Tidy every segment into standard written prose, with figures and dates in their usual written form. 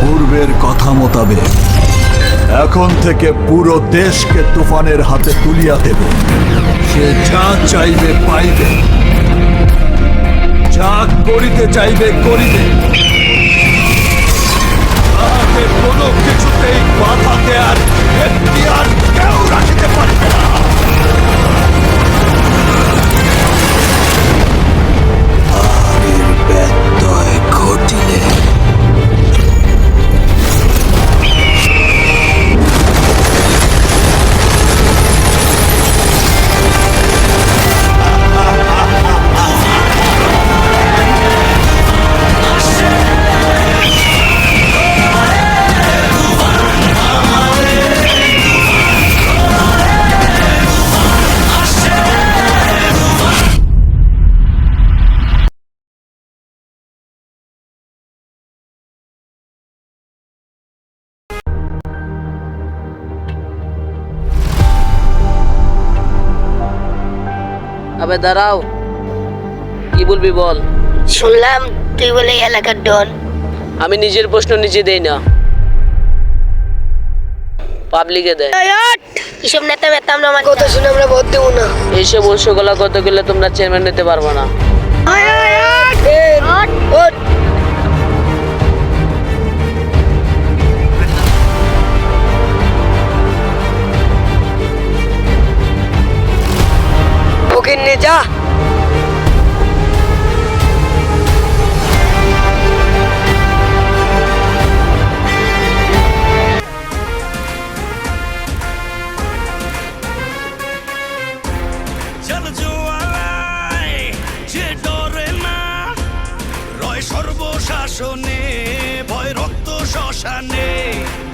পূর্বের কথা মোতাবেক এখন থেকে পুরো দেশকে তুফানের হাতে তুলিয়া দেব। সে যা চাইবে পাইবে, যা করিতে চাইবে করিবে। তাহাকে কোনো কিছুতেই বাধা দেয়ার এখতিয়ার কেউ রাখিতে পারবে না। আর এর ব্যত্যয় ঘটিলে আবে দাঁড়াও, কি বলবি বল। শুনলাম তুই বলে এলাকার ডন। আমি নিজের প্রশ্ন নিজে দেই না, পাবলিকে দেয়। এসব নেতা মেতা আমরা কথা শুনে আমরা ভোট দেবো না। এইসব ওষুধগুলা করতে গেলে তোমরা চেয়ারম্যান নিতে পারবো না। ফকির নে যা। সর্বশাসনে ভয় রক্ত শ্মশানে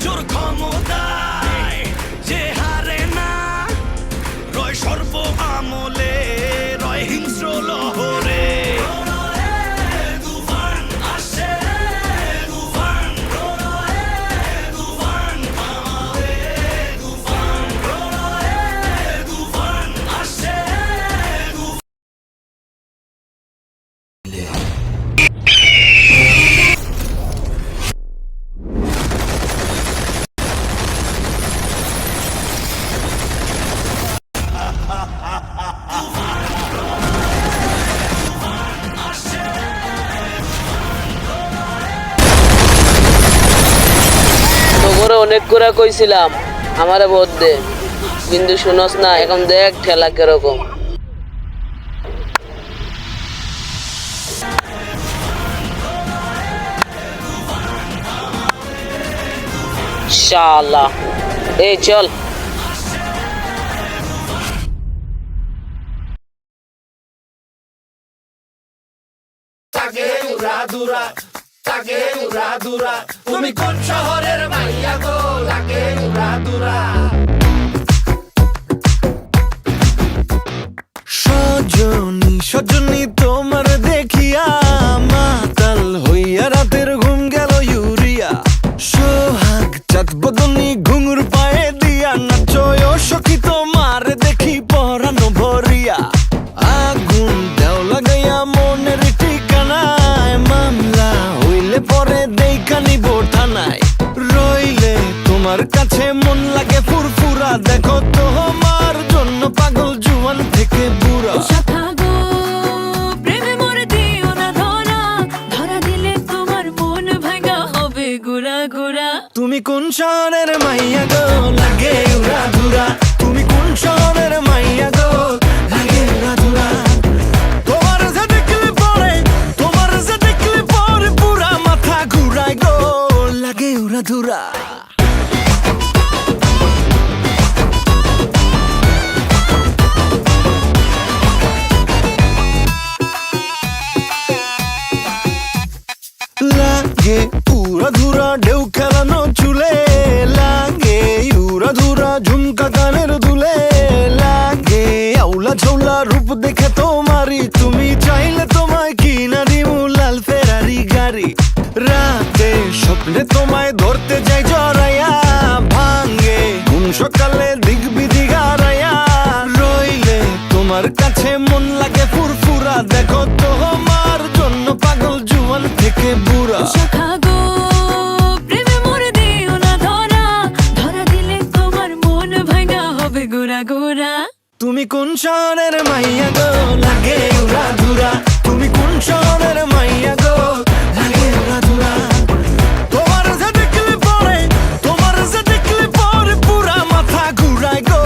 জোর ক্ষমতায় যে হারে না, রয় সর্ব আমলে রয় হিংস্র লহরে। অনেক করে কইছিলাম আমারে ভোট দে, কিন্তু শুনস না। এখন দেখ ঠেলা কিরকম। শালা এই চল। তুমি কোন শহরের মাইয়া গো, লাগে উড়াদুরা। সজনী সজনী তোমার দেখিয়া মাতাল হইয়া রাতের ঘুম গেল ইউরিয়া। সোহাগ চাঁদ বদনী ঘুঙুর পায়ে দিয়া নাচয় সখী তোমার দেখি পরানো ভরিয়া। আগুন দেও লাগাইয়া মনের ঠিকানায়, মামলা হইলে পরে দেখা নিব থানায়। রইলে তোমার কাছে মন লাগে ফুরফুরা, দেখো তোমার জন্য পাগল জুয়ান থেকে বুড়া। তুমি কোন শহরের মাইয়া গো, লাগে উড়াদুরা। তুমি কোন শহরের মাইয়া গো, লাগে উড়াদুরা। তোমার যে দেখলে পরে, তোমার যে দেখলে পরে পুরা মাথা ঘুরায় গো, লাগে উড়াদুরা। লাগে উড়াধুরা ঢেউ খেলানো চুলে, লাগে উড়াধুরা ঝুমকা গানের দুলে, লাগে আউলা ঝৌলা রূপ দেখে তোমারি। তুমি চাইলে তোমায় কিনা দিমু লাল ফেরারি গাড়ি। রাতে স্বপ্নে তোমায় ধরতে যাই জড়াইয়া, ভাঙ্গে ঘুম সকালে দিক বিধি গারাইয়া। রইলে তোমার কাছে মন লাগে ফুরফুরা, দেখো তোমার জন্য মাইয়া গো লাগে উড়া ধুরা তুমি কোন শহরের মাইয়া গো লাগে উড়া ধুরা তোমার যে দেখলে পরে পুরা মাথা ঘুরায় গো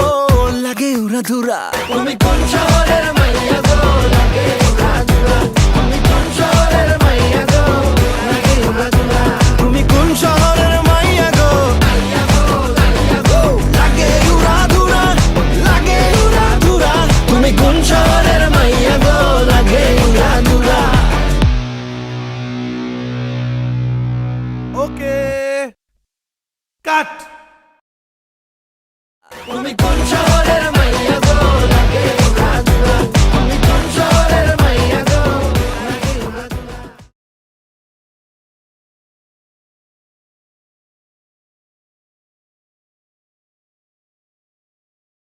লাগে উড়া ধুরা তুমি কোন শহরের মাইয়া গো লাগে উড়া ধুরা তুমি কোন শহরের মাইয়া গো লাগে উড়া ধুরা তুমি কোন শহরের মাইয়া গো লাগে উড়া ধুরা লাগে উড়া ধুরা তুমি কোন শহরের মাইয়া গো লাগে উড়া ধুরা ওকে কাট তুমি কোন শহরের